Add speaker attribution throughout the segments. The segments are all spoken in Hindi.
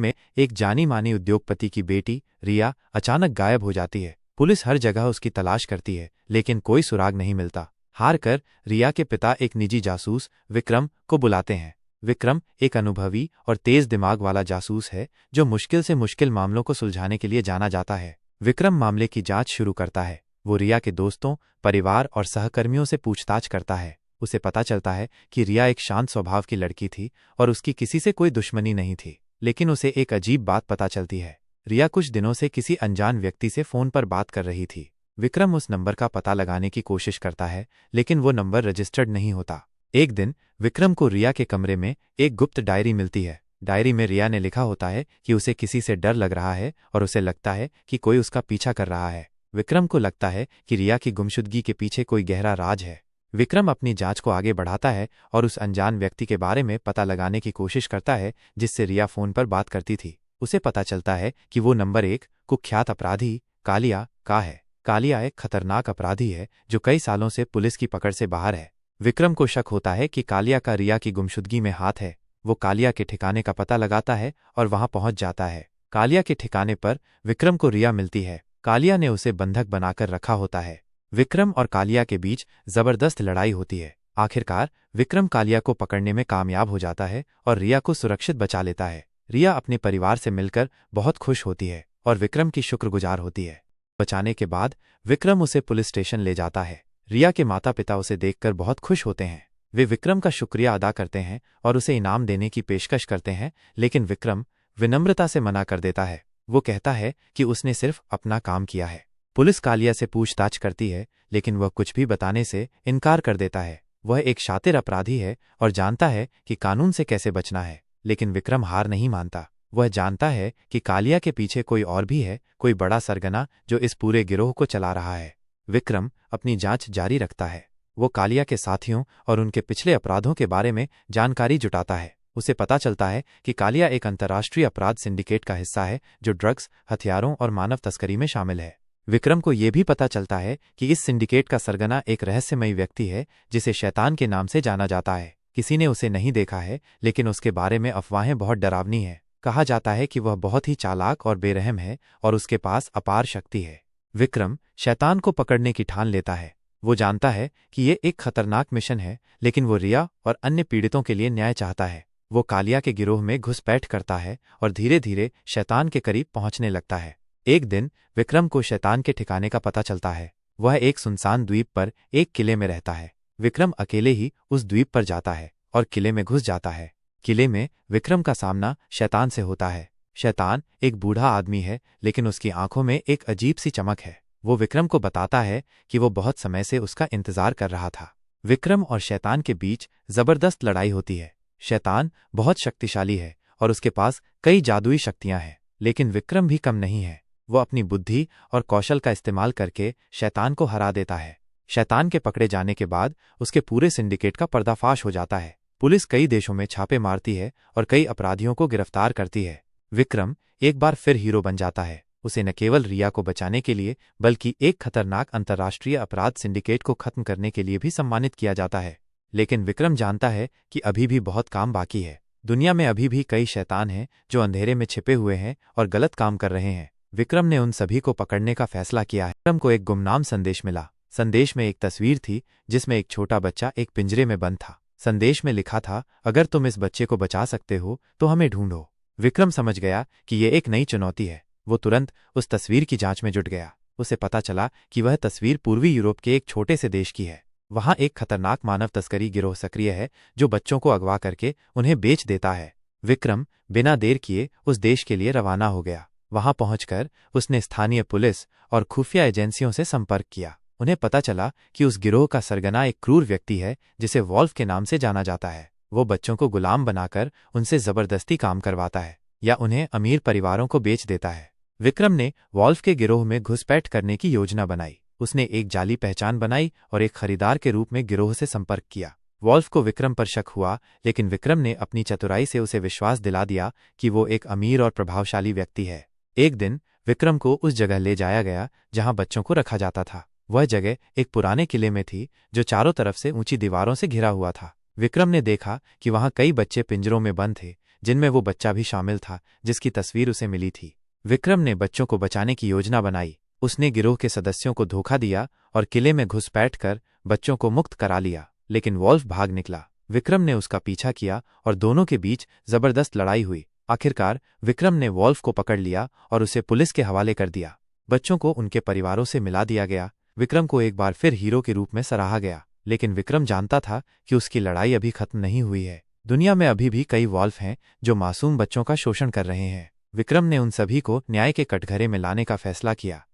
Speaker 1: में एक जानी मानी उद्योगपति की बेटी रिया अचानक गायब हो जाती है। पुलिस हर जगह उसकी तलाश करती है, लेकिन कोई सुराग नहीं मिलता। हार कर रिया के पिता एक निजी जासूस विक्रम को बुलाते हैं। विक्रम एक अनुभवी और तेज दिमाग वाला जासूस है जो मुश्किल से मुश्किल मामलों को सुलझाने के लिए जाना जाता है। विक्रम मामले की जांच शुरू करता है। वो रिया के दोस्तों, परिवार और सहकर्मियों से पूछताछ करता है। उसे पता चलता है कि रिया एक शांत स्वभाव की लड़की थी और उसकी किसी से कोई दुश्मनी नहीं थी। लेकिन उसे एक अजीब बात पता चलती है। रिया कुछ दिनों से किसी अनजान व्यक्ति से फोन पर बात कर रही थी। विक्रम उस नंबर का पता लगाने की कोशिश करता है, लेकिन वो नंबर रजिस्टर्ड नहीं होता। एक दिन विक्रम को रिया के कमरे में एक गुप्त डायरी मिलती है। डायरी में रिया ने लिखा होता है कि उसे किसी से डर लग रहा है और उसे लगता है कि कोई उसका पीछा कर रहा है। विक्रम को लगता है कि रिया की गुमशुदगी के पीछे कोई गहरा राज है। विक्रम अपनी जांच को आगे बढ़ाता है और उस अनजान व्यक्ति के बारे में पता लगाने की कोशिश करता है जिससे रिया फोन पर बात करती थी। उसे पता चलता है कि वो नंबर 1 कुख्यात अपराधी कालिया का है। कालिया एक खतरनाक अपराधी है जो कई सालों से पुलिस की पकड़ से बाहर है। विक्रम को शक होता है कि कालिया का रिया की गुमशुदगी में हाथ है। वो कालिया के ठिकाने का पता लगाता है और वहां पहुंच जाता है। कालिया के ठिकाने पर विक्रम को रिया मिलती है। कालिया ने उसे बंधक बनाकर रखा होता है। विक्रम और कालिया के बीच जबरदस्त लड़ाई होती है। आखिरकार विक्रम कालिया को पकड़ने में कामयाब हो जाता है और रिया को सुरक्षित बचा लेता है। रिया अपने परिवार से मिलकर बहुत खुश होती है और विक्रम की शुक्रगुजार होती है। बचाने के बाद विक्रम उसे पुलिस स्टेशन ले जाता है। रिया के माता पिता उसे देखकर बहुत खुश होते हैं। वे विक्रम का शुक्रिया अदा करते हैं और उसे इनाम देने की पेशकश करते हैं, लेकिन विक्रम विनम्रता से मना कर देता है। वो कहता है कि उसने सिर्फ अपना काम किया है। पुलिस कालिया से पूछताछ करती है, लेकिन वह कुछ भी बताने से इनकार कर देता है। वह एक शातिर अपराधी है और जानता है कि कानून से कैसे बचना है, लेकिन विक्रम हार नहीं मानता। वह जानता है कि कालिया के पीछे कोई और भी है, कोई बड़ा सरगना जो इस पूरे गिरोह को चला रहा है। विक्रम अपनी जांच जारी रखता है। वो कालिया के साथियों और उनके पिछले अपराधों के बारे में जानकारी जुटाता है। उसे पता चलता है कि कालिया एक अंतर्राष्ट्रीय अपराध सिंडिकेट का हिस्सा है जो ड्रग्स, हथियारों और मानव तस्करी में शामिल है। विक्रम को यह भी पता चलता है कि इस सिंडिकेट का सरगना एक रहस्यमयी व्यक्ति है जिसे शैतान के नाम से जाना जाता है। किसी ने उसे नहीं देखा है, लेकिन उसके बारे में अफवाहें बहुत डरावनी हैं। कहा जाता है कि वह बहुत ही चालाक और बेरहम है और उसके पास अपार शक्ति है। विक्रम शैतान को पकड़ने की ठान लेता है। वो जानता है कि ये एक खतरनाक मिशन है, लेकिन वो रिया और अन्य पीड़ितों के लिए न्याय चाहता है। वो कालिया के गिरोह में घुसपैठ करता है और धीरे धीरे शैतान के करीब पहुंचने लगता है। एक दिन विक्रम को शैतान के ठिकाने का पता चलता है। वह एक सुनसान द्वीप पर एक किले में रहता है। विक्रम अकेले ही उस द्वीप पर जाता है और किले में घुस जाता है। किले में विक्रम का सामना शैतान से होता है। शैतान एक बूढ़ा आदमी है, लेकिन उसकी आंखों में एक अजीब सी चमक है। वो विक्रम को बताता है कि वो बहुत समय से उसका इंतजार कर रहा था। विक्रम और शैतान के बीच जबरदस्त लड़ाई होती है। शैतान बहुत शक्तिशाली है और उसके पास कई जादुई शक्तियां हैं, लेकिन विक्रम भी कम नहीं है। वो अपनी बुद्धि और कौशल का इस्तेमाल करके शैतान को हरा देता है। शैतान के पकड़े जाने के बाद उसके पूरे सिंडिकेट का पर्दाफाश हो जाता है। पुलिस कई देशों में छापे मारती है और कई अपराधियों को गिरफ्तार करती है। विक्रम एक बार फिर हीरो बन जाता है। उसे न केवल रिया को बचाने के लिए, बल्कि एक खतरनाक अंतर्राष्ट्रीय अपराध सिंडिकेट को खत्म करने के लिए भी सम्मानित किया जाता है। लेकिन विक्रम जानता है कि अभी भी बहुत काम बाकी है। दुनिया में अभी भी कई शैतान हैं जो अंधेरे में छिपे हुए हैं और गलत काम कर रहे हैं। विक्रम ने उन सभी को पकड़ने का फैसला किया है। विक्रम को एक गुमनाम संदेश मिला। संदेश में एक तस्वीर थी जिसमें एक छोटा बच्चा एक पिंजरे में बंद था। संदेश में लिखा था, अगर तुम इस बच्चे को बचा सकते हो तो हमें ढूंढो। विक्रम समझ गया कि ये एक नई चुनौती है। वो तुरंत उस तस्वीर की जांच में जुट गया। उसे पता चला कि वह तस्वीर पूर्वी यूरोप के एक छोटे से देश की है। वहां एक खतरनाक मानव तस्करी गिरोह सक्रिय है जो बच्चों को अगवा करके उन्हें बेच देता है। विक्रम बिना देर किए उस देश के लिए रवाना हो गया। वहां पहुंचकर उसने स्थानीय पुलिस और खुफिया एजेंसियों से संपर्क किया। उन्हें पता चला कि उस गिरोह का सरगना एक क्रूर व्यक्ति है जिसे वॉल्फ के नाम से जाना जाता है। वो बच्चों को गुलाम बनाकर उनसे जबरदस्ती काम करवाता है या उन्हें अमीर परिवारों को बेच देता है। विक्रम ने वॉल्फ के गिरोह में घुसपैठ करने की योजना बनाई। उसने एक जाली पहचान बनाई और एक खरीदार के रूप में गिरोह से संपर्क किया। वॉल्फ को विक्रम पर शक हुआ, लेकिन विक्रम ने अपनी चतुराई से उसे विश्वास दिला दिया कि वो एक अमीर और प्रभावशाली व्यक्ति है। एक दिन विक्रम को उस जगह ले जाया गया जहां बच्चों को रखा जाता था। वह जगह एक पुराने किले में थी जो चारों तरफ से ऊंची दीवारों से घिरा हुआ था। विक्रम ने देखा कि वहां कई बच्चे पिंजरों में बंद थे, जिनमें वो बच्चा भी शामिल था जिसकी तस्वीर उसे मिली थी। विक्रम ने बच्चों को बचाने की योजना बनाई। उसने गिरोह के सदस्यों को धोखा दिया और किले में घुसपैठ कर बच्चों को मुक्त करा लिया, लेकिन वॉल्फ भाग निकला। विक्रम ने उसका पीछा किया और दोनों के बीच जबरदस्त लड़ाई हुई। आखिरकार विक्रम ने वॉल्फ को पकड़ लिया और उसे पुलिस के हवाले कर दिया। बच्चों को उनके परिवारों से मिला दिया गया। विक्रम को एक बार फिर हीरो के रूप में सराहा गया, लेकिन विक्रम जानता था कि उसकी लड़ाई अभी खत्म नहीं हुई है। दुनिया में अभी भी कई वॉल्फ हैं जो मासूम बच्चों का शोषण कर रहे हैं। विक्रम ने उन सभी को न्याय के कटघरे में लाने का फैसला किया।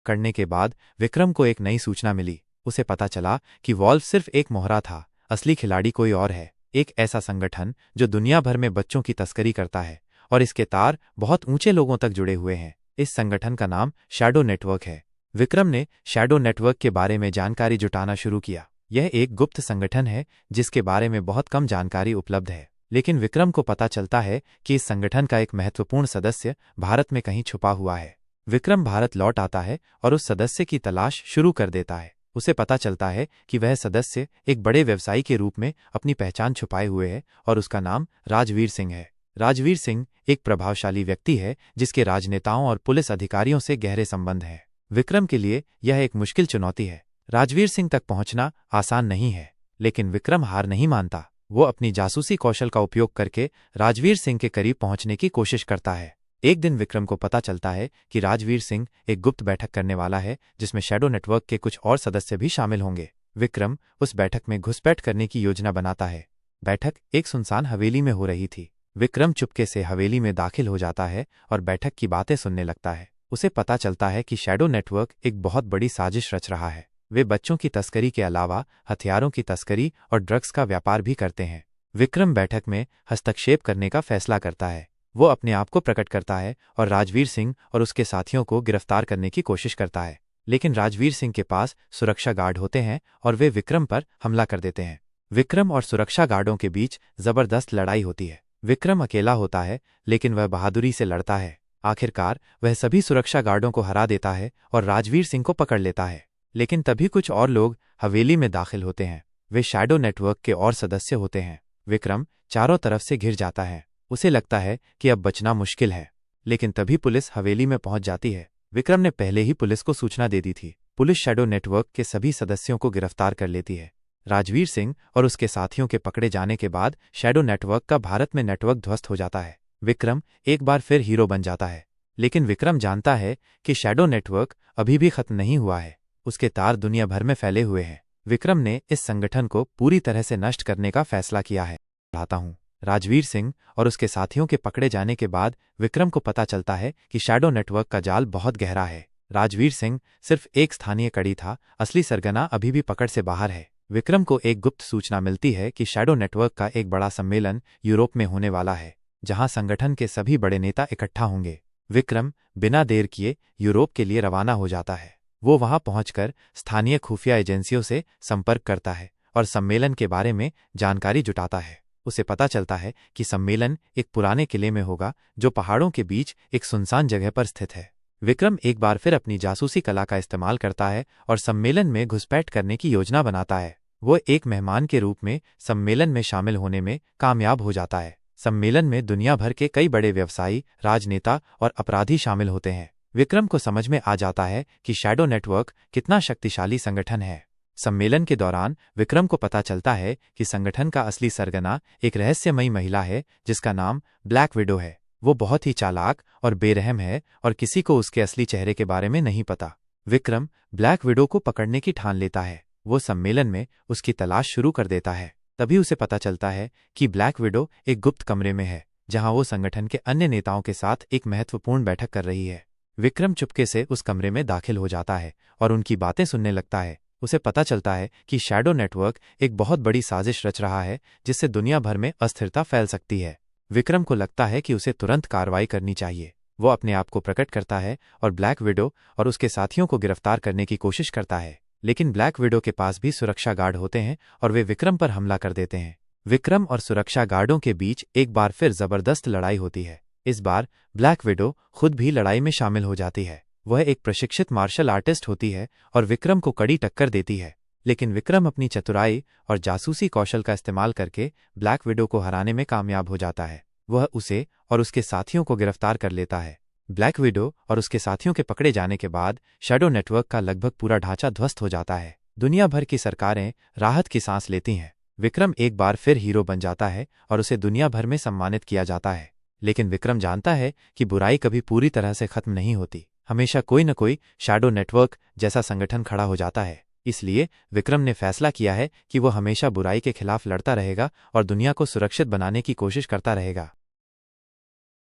Speaker 1: करने के बाद विक्रम को एक नई सूचना मिली। उसे पता चला कि वॉल्फ सिर्फ एक मोहरा था, असली खिलाड़ी कोई और है। एक ऐसा संगठन जो दुनिया भर में बच्चों की तस्करी करता है और इसके तार बहुत ऊंचे लोगों तक जुड़े हुए हैं। इस संगठन का नाम शैडो नेटवर्क है। विक्रम ने शैडो नेटवर्क के बारे में जानकारी जुटाना शुरू किया। यह एक गुप्त संगठन है जिसके बारे में बहुत कम जानकारी उपलब्ध है, लेकिन विक्रम को पता चलता है कि इस संगठन का एक महत्वपूर्ण सदस्य भारत में कहीं छुपा हुआ है। विक्रम भारत लौट आता है और उस सदस्य की तलाश शुरू कर देता है। उसे पता चलता है कि वह सदस्य एक बड़े व्यवसायी के रूप में अपनी पहचान छुपाए हुए है और उसका नाम राजवीर सिंह है। राजवीर सिंह एक प्रभावशाली व्यक्ति है जिसके राजनेताओं और पुलिस अधिकारियों से गहरे संबंध हैं। विक्रम के लिए यह एक मुश्किल चुनौती है। राजवीर सिंह तक पहुंचना आसान नहीं है, लेकिन विक्रम हार नहीं मानता। वो अपनी जासूसी कौशल का उपयोग करके राजवीर सिंह के करीब पहुंचने की कोशिश करता है। एक दिन विक्रम को पता चलता है कि राजवीर सिंह एक गुप्त बैठक करने वाला है जिसमें शैडो नेटवर्क के कुछ और सदस्य भी शामिल होंगे। विक्रम उस बैठक में घुसपैठ करने की योजना बनाता है। बैठक एक सुनसान हवेली में हो रही थी। विक्रम चुपके से हवेली में दाखिल हो जाता है और बैठक की बातें सुनने लगता है। उसे पता चलता है कि शैडो नेटवर्क एक बहुत बड़ी साजिश रच रहा है। वे बच्चों की तस्करी के अलावा हथियारों की तस्करी और ड्रग्स का व्यापार भी करते हैं। विक्रम बैठक में हस्तक्षेप करने का फैसला करता है। वो अपने आप को प्रकट करता है और राजवीर सिंह और उसके साथियों को गिरफ्तार करने की कोशिश करता है, लेकिन राजवीर सिंह के पास सुरक्षा गार्ड होते हैं और वे विक्रम पर हमला कर देते हैं। विक्रम और सुरक्षा गार्डों के बीच जबरदस्त लड़ाई होती है। विक्रम अकेला होता है, लेकिन वह बहादुरी से लड़ता है। आखिरकार वह सभी सुरक्षा गार्डों को हरा देता है और राजवीर सिंह को पकड़ लेता है। लेकिन तभी कुछ और लोग हवेली में दाखिल होते हैं। वे शैडो नेटवर्क के और सदस्य होते हैं। विक्रम चारों तरफ से घिर जाता है। उसे लगता है कि अब बचना मुश्किल है, लेकिन तभी पुलिस हवेली में पहुंच जाती है। विक्रम ने पहले ही पुलिस को सूचना दे दी थी। पुलिस शैडो नेटवर्क के सभी सदस्यों को गिरफ्तार कर लेती है। राजवीर सिंह और उसके साथियों के पकड़े जाने के बाद शैडो नेटवर्क का भारत में नेटवर्क ध्वस्त हो जाता है। विक्रम एक बार फिर हीरो बन जाता है, लेकिन विक्रम जानता है कि शैडो नेटवर्क अभी भी खत्म नहीं हुआ है। उसके तार दुनिया भर में फैले हुए हैं। विक्रम ने इस संगठन को पूरी तरह से नष्ट करने का फैसला किया है। बताता हूँ। राजवीर सिंह और उसके साथियों के पकड़े जाने के बाद विक्रम को पता चलता है कि शैडो नेटवर्क का जाल बहुत गहरा है। राजवीर सिंह सिर्फ एक स्थानीय कड़ी था, असली सरगना अभी भी पकड़ से बाहर है। विक्रम को एक गुप्त सूचना मिलती है कि शैडो नेटवर्क का एक बड़ा सम्मेलन यूरोप में होने वाला है, जहां संगठन के सभी बड़े नेता इकट्ठा होंगे। विक्रम बिना देर किए यूरोप के लिए रवाना हो जाता है। वो वहां पहुंचकर स्थानीय खुफिया एजेंसियों से संपर्क करता है और सम्मेलन के बारे में जानकारी जुटाता है। उसे पता चलता है कि सम्मेलन एक पुराने किले में होगा जो पहाड़ों के बीच एक सुनसान जगह पर स्थित है। विक्रम एक बार फिर अपनी जासूसी कला का इस्तेमाल करता है और सम्मेलन में घुसपैठ करने की योजना बनाता है। वो एक मेहमान के रूप में सम्मेलन में शामिल होने में कामयाब हो जाता है। सम्मेलन में दुनिया भर के कई बड़े व्यवसायी, राजनेता और अपराधी शामिल होते हैं। विक्रम को समझ में आ जाता है कि शैडो नेटवर्क कितना शक्तिशाली संगठन है। सम्मेलन के दौरान विक्रम को पता चलता है कि संगठन का असली सरगना एक रहस्यमयी महिला है जिसका नाम ब्लैक विडो है। वो बहुत ही चालाक और बेरहम है और किसी को उसके असली चेहरे के बारे में नहीं पता। विक्रम ब्लैक विडो को पकड़ने की ठान लेता है। वो सम्मेलन में उसकी तलाश शुरू कर देता है। तभी उसे पता चलता है कि ब्लैक विडो एक गुप्त कमरे में है, जहां वो संगठन के अन्य नेताओं के साथ एक महत्वपूर्ण बैठक कर रही है। विक्रम चुपके से उस कमरे में दाखिल हो जाता है और उनकी बातें सुनने लगता है। उसे पता चलता है कि शैडो नेटवर्क एक बहुत बड़ी साजिश रच रहा है जिससे दुनिया भर में अस्थिरता फैल सकती है। विक्रम को लगता है कि उसे तुरंत कार्रवाई करनी चाहिए। वो अपने आप को प्रकट करता है और ब्लैक विडो और उसके साथियों को गिरफ्तार करने की कोशिश करता है, लेकिन ब्लैक विडो के पास भी सुरक्षा गार्ड होते हैं और वे विक्रम पर हमला कर देते हैं। विक्रम और सुरक्षा गार्डों के बीच एक बार फिर जबरदस्त लड़ाई होती है। इस बार ब्लैक विडो खुद भी लड़ाई में शामिल हो जाती है। वह एक प्रशिक्षित मार्शल आर्टिस्ट होती है और विक्रम को कड़ी टक्कर देती है, लेकिन विक्रम अपनी चतुराई और जासूसी कौशल का इस्तेमाल करके ब्लैक विडो को हराने में कामयाब हो जाता है। वह उसे और उसके साथियों को गिरफ्तार कर लेता है। ब्लैक विडो और उसके साथियों के पकड़े जाने के बाद शैडो नेटवर्क का लगभग पूरा ढांचा ध्वस्त हो जाता है। दुनिया भर की सरकारें राहत की सांस लेती हैं। विक्रम एक बार फिर हीरो बन जाता है और उसे दुनिया भर में सम्मानित किया जाता है। लेकिन विक्रम जानता है कि बुराई कभी पूरी तरह से खत्म नहीं होती। हमेशा कोई न कोई शैडो नेटवर्क जैसा संगठन खड़ा हो जाता है। इसलिए विक्रम ने फैसला किया है कि वो हमेशा बुराई के खिलाफ लड़ता रहेगा और दुनिया को सुरक्षित बनाने की कोशिश करता रहेगा।